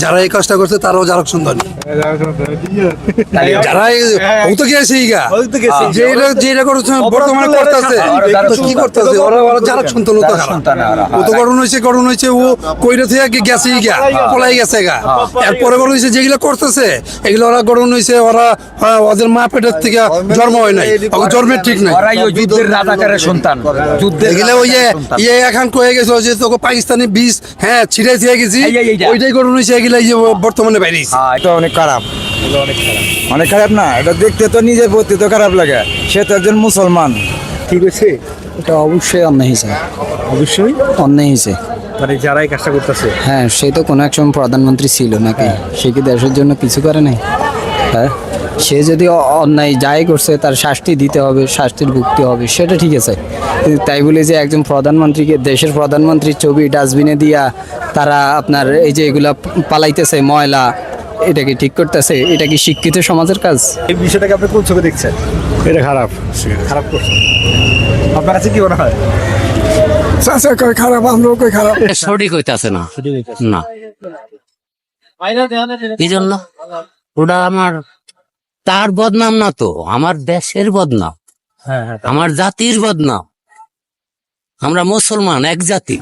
যারা এই কাজটা করছে তারাও জারক সন্তান, যারা ও তো গেছে যেটা করছে বর্তমানে করতেছে কি করতেছে ওরা জারক সন্তান, ও তো ও তো গঠন হয়েছে ও কইরা থেকে গেছে পলাই গেছে গা। এরপরে গঠন হয়েছে যেগুলো করতেছে এগুলো ওরা গঠন হয়েছে, ওরা ওদের মা পেটের থেকে জন্ম হয় নাই, জন্মের ঠিক নাই, যুদ্ধের রাজাকারের সন্তান, এগুলো ওই যে এখন কয়ে গেছে যে তোকে পাকিস্তানি বীজ ছিড়ে দিয়ে গেছি, ওইটাই গঠন হয়েছে এগুলো বর্তমানে বাইরে। এটা অনেক খারাপ, অনেক খারাপ না, এটা দেখতে তো নিজের প্রতি তো খারাপ লাগে, সে তো একজন মুসলমান। ঠিক আছে, এটা অবশ্যই অন্যায় হয়েছে, অবশ্যই অন্যায় হয়েছে। মানে যারা এই কাজটা করতেছে, হ্যাঁ, সে তো কোনো এক সময় প্রধানমন্ত্রী ছিল নাকি, সে কি দেশের জন্য কিছু করে নাই? হ্যাঁ, সে যদি অন্যায় যাই করছে তার শাস্তি দিতে হবে, শাস্তির ভুগতে হবে, সেটা ঠিক আছে। কিন্তু তাই বলে যে একজন প্রধানমন্ত্রীকে, দেশের প্রধানমন্ত্রীর ছবি ডাস্টবিনে দিয়া তারা আপনার এই যে এগুলা পালাইতেছে ময়লা, এটা কি ঠিক করতেছে? এটা কি শিক্ষিত সমাজের কাজ? এই বিষয়টাকে আপনি কোন চোখে দেখছেন? এটা খারাপ, খারাপ করছে, আপনার কাছে কি মনে হয়? খারাপ, আমরাও কই খারাপ। সঠিক হইতাছে না, না এই জন্য ওটা আমার, তার বদনাম না তো, আমার দেশের বদনাম, হ্যাঁ, আমার জাতির বদনাম। আমরা মুসলমান, এক জাতি।